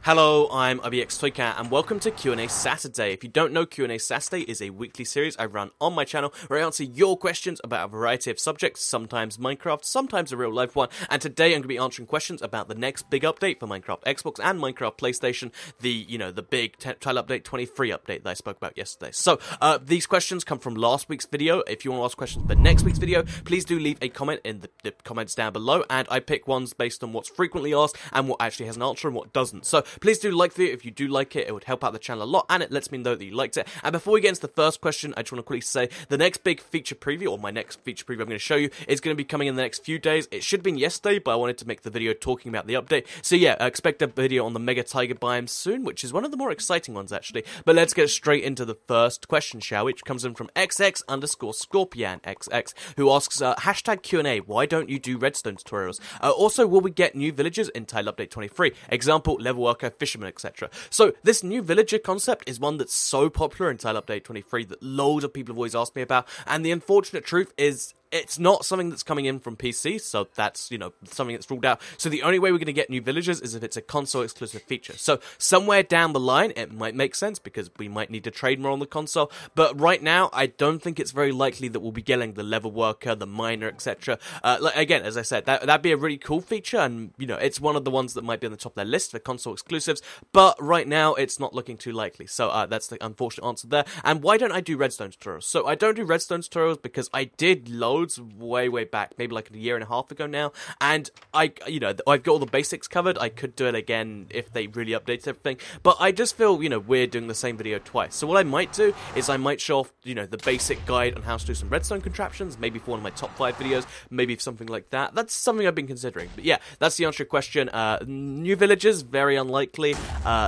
Hello, I'm IBX and welcome to QnA Saturday. If you don't know, QnA Saturday is a weekly series I run on my channel where I answer your questions about a variety of subjects, sometimes Minecraft, sometimes a real life one, and today I'm going to be answering questions about the next big update for Minecraft Xbox and Minecraft PlayStation, the big Untitled Update 23 update that I spoke about yesterday. So, these questions come from last week's video. If you want to ask questions for next week's video, please do leave a comment in the comments down below, and I pick ones based on what's frequently asked and what actually has an answer and what doesn't. So, please do like the video if you do like it. It would help out the channel a lot and it lets me know that you liked it. And before we get into the first question, I just want to quickly say the next big feature preview, or my next feature preview I'm going to show you, is going to be coming in the next few days. It should have been yesterday, but I wanted to make the video talking about the update. So yeah, expect a video on the Mega Tiger Biome soon, which is one of the more exciting ones actually. But let's get straight into the first question, shall we? Which comes in from XX_ScorpianXX, who asks, hashtag QnA, why don't you do redstone tutorials? Also, will we get new villagers in Untitled Update 23? Example, level worker, fisherman, etc. So this new villager concept is one that's so popular in Untitled Update 23 that loads of people have always asked me about, and the unfortunate truth is it's not something that's coming in from PC, so that's, something that's ruled out. So the only way we're going to get new villagers is if it's a console-exclusive feature. So somewhere down the line, it might make sense, because we might need to trade more on the console, but right now, I don't think it's very likely that we'll be getting the level worker, the miner, etc. Again, as I said, that'd be a really cool feature, and, it's one of the ones that might be on the top of their list for console exclusives, but right now, it's not looking too likely. So that's the unfortunate answer there. And why don't I do redstone tutorials? So I don't do redstone tutorials because I did loads way back, maybe like a year and a half ago now, and I've got all the basics covered. I could do it again if they really updated everything, but I just feel, weird doing the same video twice. So what I might do is I might show off, the basic guide on how to do some redstone contraptions, maybe for one of my top 5 videos, maybe something like that. That's something I've been considering. But yeah, that's the answer to your question. New villagers, very unlikely.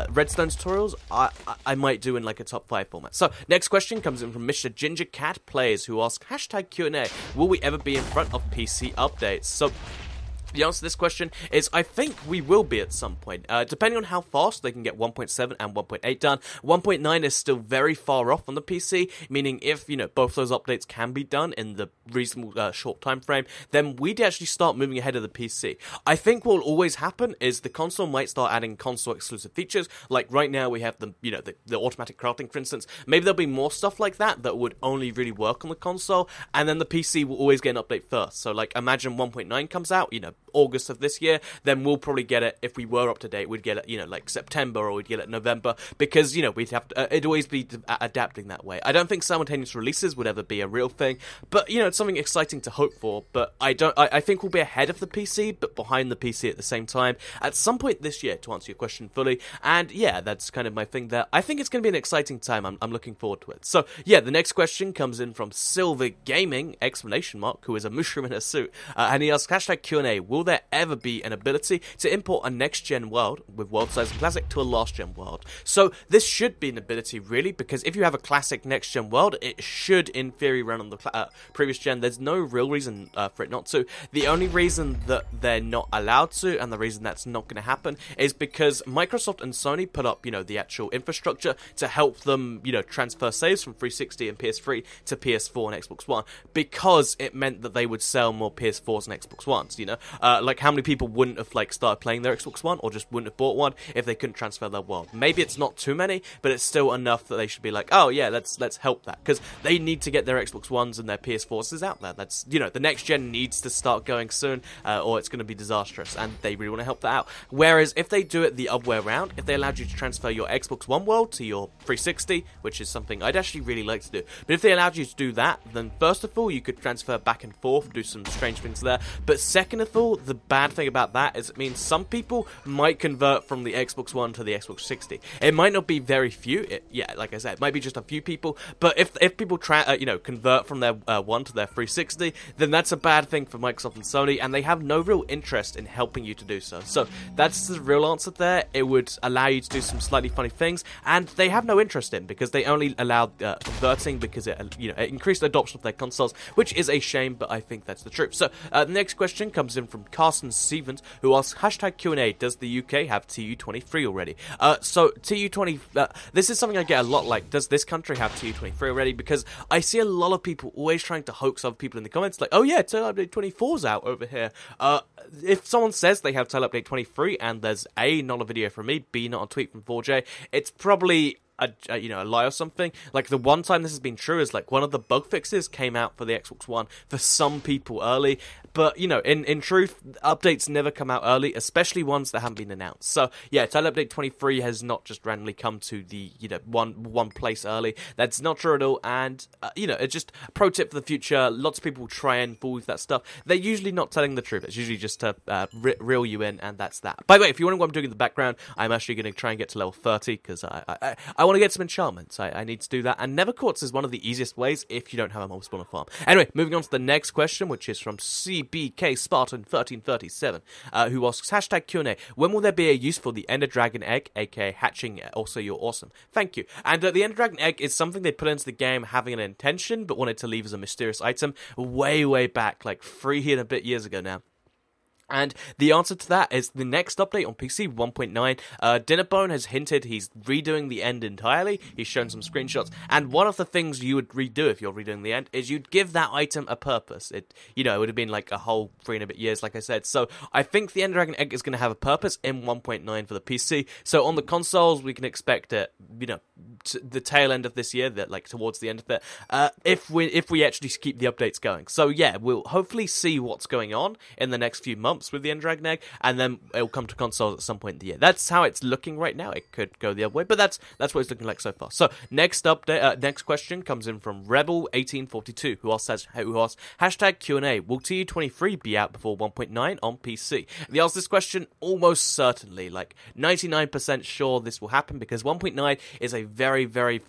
Redstone tutorials, I might do in like a top 5 format. So next question comes in from Mr. Ginger Cat Plays, who asks, hashtag QnA, will we ever be in front of PC updates? So the answer to this question is I think we will be at some point, depending on how fast they can get 1.7 and 1.8 done. 1.9 is still very far off on the PC, meaning if, both those updates can be done in the reasonable short time frame, then we'd actually start moving ahead of the PC. I think what will always happen is the console might start adding console exclusive features, like right now we have the automatic crafting, for instance. Maybe there'll be more stuff like that that would only really work on the console, and then the PC will always get an update first. So like imagine 1.9 comes out, August of this year, then we'll probably get it, if we were up to date, we'd get it, like September, or we'd get it November, because, we'd have to, it'd always be adapting that way. I don't think simultaneous releases would ever be a real thing, but, it's something exciting to hope for, but I think we'll be ahead of the PC, but behind the PC at the same time, at some point this year, to answer your question fully, and yeah, that's kind of my thing there. I think it's going to be an exciting time. I'm looking forward to it. So, yeah, the next question comes in from Silver Gaming, who is a mushroom in a suit, and he asks, hashtag QnA, will there ever be an ability to import a next-gen world with world size and classic to a last-gen world? So this should be an ability, really, because if you have a classic next-gen world, it should, in theory, run on the previous gen. There's no real reason for it not to. The only reason that they're not allowed to, and the reason that's not going to happen, is because Microsoft and Sony put up, the actual infrastructure to help them, transfer saves from 360 and PS3 to PS4 and Xbox One, because it meant that they would sell more PS4s and Xbox Ones, like how many people wouldn't have started playing their Xbox One, or just wouldn't have bought one if they couldn't transfer their world? Maybe it's not too many, but it's still enough that they should be like, oh yeah, let's help that, because they need to get their Xbox Ones and their PS4s out there. That's, the next gen needs to start going soon, or it's going to be disastrous, and they really want to help that out. Whereas if they do it the other way around, if they allowed you to transfer your Xbox One world to your 360, which is something I'd actually really like to do, but if they allowed you to do that, then first of all, you could transfer back and forth, do some strange things there, but second of all, the bad thing about that is it means some people might convert from the Xbox One to the Xbox 60. It might not be very few, like I said, it might be just a few people, but if people convert from their One to their 360, then that's a bad thing for Microsoft and Sony, and they have no real interest in helping you to do so. So that's the real answer there. It would allow you to do some slightly funny things, and they have no interest in, because they only allowed converting because it increased adoption of their consoles, which is a shame, but I think that's the truth. So the next question comes in from Carson Stevens, who asks, hashtag Q&A, does the UK have TU23 already? So TU20, this is something I get a lot, like, does this country have TU23 already? Because I see a lot of people always trying to hoax other people in the comments, like, oh yeah, Title Update 24's out over here. If someone says they have Title Update 23 and there's A, not a video from me, B, not a tweet from 4J, it's probably a lie or something. Like, the one time this has been true is, like, one of the bug fixes came out for the Xbox One for some people early, but, you know, in truth, updates never come out early, especially ones that haven't been announced. So, yeah, Title Update 23 has not just randomly come to the, you know, one place early. That's not true at all, and, you know, it's just a pro tip for the future. Lots of people try and fool with that stuff. They're usually not telling the truth. It's usually just to reel you in, and that's that. By the way, if you wonder what I'm doing in the background, I'm actually going to try and get to level 30, because I want to get some enchantments. I need to do that, and Nether Quartz is one of the easiest ways if you don't have a mob spawner farm. Anyway, moving on to the next question, which is from CBK Spartan 1337, who asks, hashtag Q&A, when will there be a use for the Ender Dragon Egg, aka hatching? Also, you're awesome. Thank you. And the Ender Dragon Egg is something they put into the game having an intention, but wanted to leave as a mysterious item way back, like 3 and a bit years ago now. And the answer to that is the next update on PC 1.9. Dinnerbone has hinted he's redoing the end entirely. He's shown some screenshots, and one of the things you would redo if you're redoing the end is you'd give that item a purpose. It would have been like a whole 3 and a bit years, like I said. So I think the Ender Dragon Egg is going to have a purpose in 1.9 for the PC. So on the consoles, we can expect it, the tail end of this year, that like towards the end of it, if we actually keep the updates going. So yeah, we'll hopefully see what's going on in the next few months with the Ender Dragon Egg, and then it'll come to consoles at some point in the year. That's how it's looking right now. It could go the other way, but that's what it's looking like so far. So next update, next question comes in from Rebel1842, who asks hashtag Q&A, will TU23 be out before 1.9 on PC? The answer to this question, almost certainly, like 99% sure this will happen, because 1.9 is a very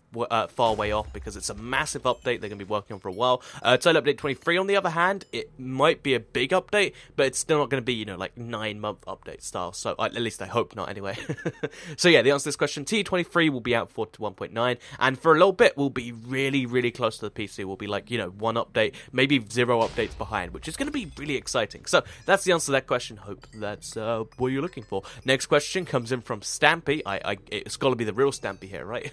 far way off, because it's a massive update they're going to be working on for a while. Title Update 23, on the other hand, it might be a big update, but it's still not going to be, like 9-month update style. So at least I hope not, anyway. So yeah, the answer to this question, TU23 will be out for 1.9, and for a little bit will be really close to the PC. Will be like, 1 update, maybe 0 updates behind, which is going to be really exciting. So that's the answer to that question. Hope that's what you're looking for. Next question comes in from Stampy. It's got to be the real Stampy here, right?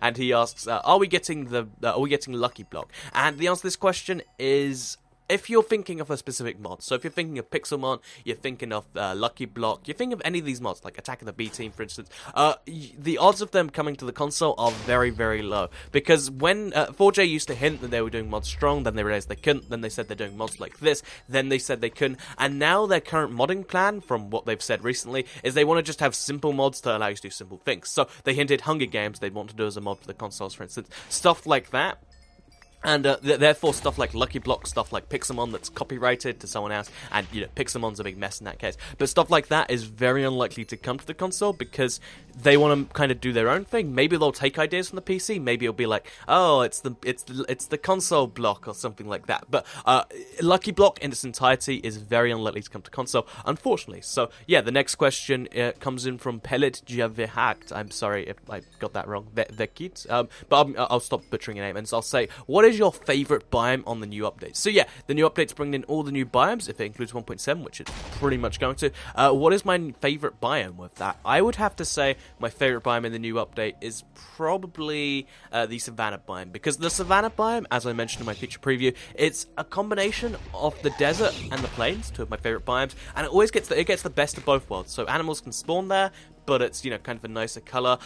And he asks, are we getting Lucky Block? And the answer to this question is, if you're thinking of a specific mod, so if you're thinking of Pixelmon, you're thinking of Lucky Block, you're thinking of any of these mods, like Attack of the B-Team, for instance, the odds of them coming to the console are very low. Because when 4J used to hint that they were doing mods strong, then they realized they couldn't, then they said they're doing mods like this, then they said they couldn't, and now their current modding plan, from what they've said recently, is they want to just have simple mods to allow you to do simple things. So they hinted Hunger Games they'd want to do as a mod for the consoles, for instance, stuff like that. And therefore, stuff like Lucky Block, stuff like Pixelmon that's copyrighted to someone else, and, Pixelmon's a big mess in that case. But stuff like that is very unlikely to come to the console, because they want to kind of do their own thing. Maybe they'll take ideas from the PC. Maybe it'll be like, oh, it's the console block or something like that. But Lucky Block in its entirety is very unlikely to come to console, unfortunately. So yeah, the next question comes in from Pellet Javihakt. I'm sorry if I got that wrong. Vekit. But I'll stop butchering your name, and so I'll say, what is your favorite biome on the new update? So yeah, the new update's bringing in all the new biomes, if it includes 1.7, which it's pretty much going to. What is my favorite biome with that? I would have to say my favorite biome in the new update is probably the Savannah biome, because the Savannah biome, as I mentioned in my feature preview, it's a combination of the desert and the plains, two of my favorite biomes, and it always gets the best of both worlds. So animals can spawn there, but it's, kind of a nicer color.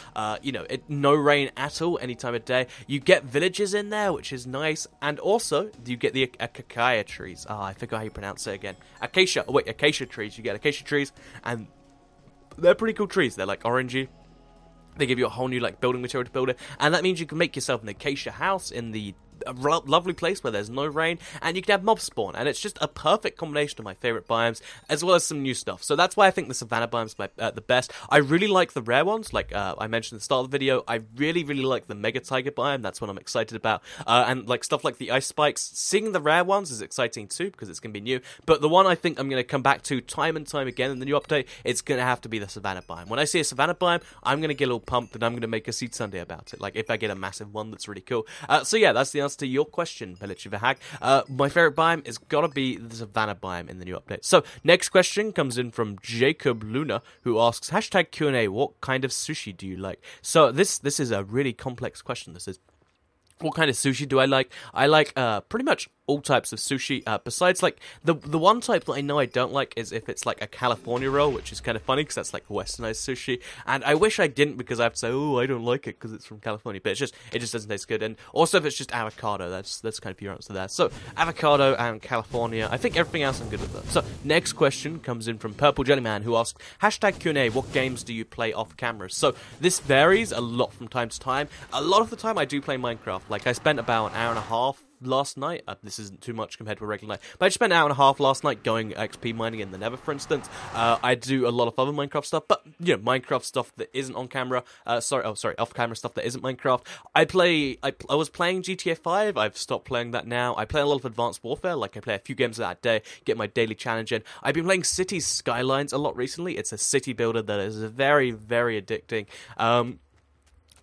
No rain at all any time of day. You get villages in there, which is nice, and also you get the acacia trees. I forgot how you pronounce it again. Acacia trees. You get acacia trees, and they're pretty cool trees. They're like orangey. They give you a whole new building material to build it, and that means you can make yourself an acacia house in the lovely place where there's no rain, and you can have mob spawn, and it's just a perfect combination of my favorite biomes, as well as some new stuff. So that's why I think the Savannah biome's the best. I really like the rare ones, like I mentioned at the start of the video. I really like the Mega Tiger biome. That's what I'm excited about, and stuff like the ice spikes. Seeing the rare ones is exciting too, because it's going to be new, but the one I think I'm going to come back to time and time again in the new update, it's going to have to be the Savannah biome. When I see a Savannah biome, I'm going to get a little pumped, and I'm going to make a seed sundae about it, if I get a massive one that's really cool. So yeah, that's the answer answer to your question, Village of a Hag. My favorite biome is gotta be the Savannah biome in the new update. So, next question comes in from Jacob Luna, who asks, hashtag Q&A, what kind of sushi do you like? So, this is a really complex question. This is, what kind of sushi do I like? I like pretty much all types of sushi, besides like the one type that I know I don't like is if it's like a California roll, which is kind of funny because that's like westernized sushi, and I wish I didn't because I have to say, oh, I don't like it because it's from California, but it just doesn't taste good. And also if it's just avocado, that's kind of your answer there. So avocado and California, I think everything else I'm good with that. So next question comes in from Purple Jellyman, who asks, hashtag Q&A, what games do you play off camera? So this varies a lot from time to time. A lot of the time I do play Minecraft. Like I spent about an hour and a half last night. This isn't too much compared to a regular night, but I just spent an hour and a half last night going XP mining in the Nether, for instance. I do a lot of other Minecraft stuff, but you know, Minecraft stuff that isn't on camera. Off camera stuff that isn't Minecraft. I was playing GTA 5. I've stopped playing that now. I play a lot of Advanced Warfare. Like I play a few games that day, get my daily challenge in. I've been playing Cities Skylines a lot recently. It's a city builder that is very, very addicting.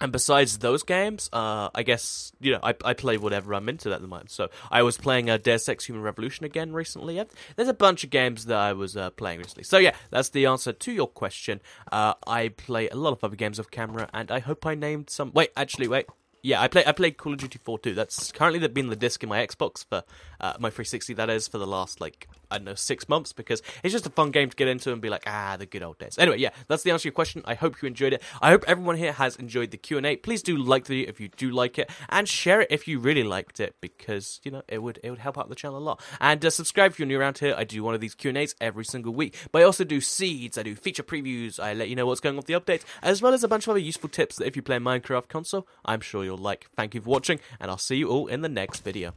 And besides those games, I guess, you know, I play whatever I'm into at the moment. So I was playing Deus Ex Human Revolution again recently. There's a bunch of games that I was playing recently. So yeah, that's the answer to your question. I play a lot of other games off camera, and I hope I named some... Wait. Yeah, I played Call of Duty 4 too. That's currently been the disc in my Xbox for my 360, that is, for the last, like, I don't know, 6 months, because it's just a fun game to get into and be like, the good old days. Anyway, yeah, that's the answer to your question. I hope you enjoyed it. I hope everyone here has enjoyed the Q&A. Please do like the video if you do like it, and share it if you really liked it, because, you know, it would help out the channel a lot. And subscribe if you're new around here. I do one of these Q&As every single week, but I also do seeds, I do feature previews, I let you know what's going on with the updates, as well as a bunch of other useful tips that if you play Minecraft console, I'm sure you'll like. Thank you for watching, and I'll see you all in the next video.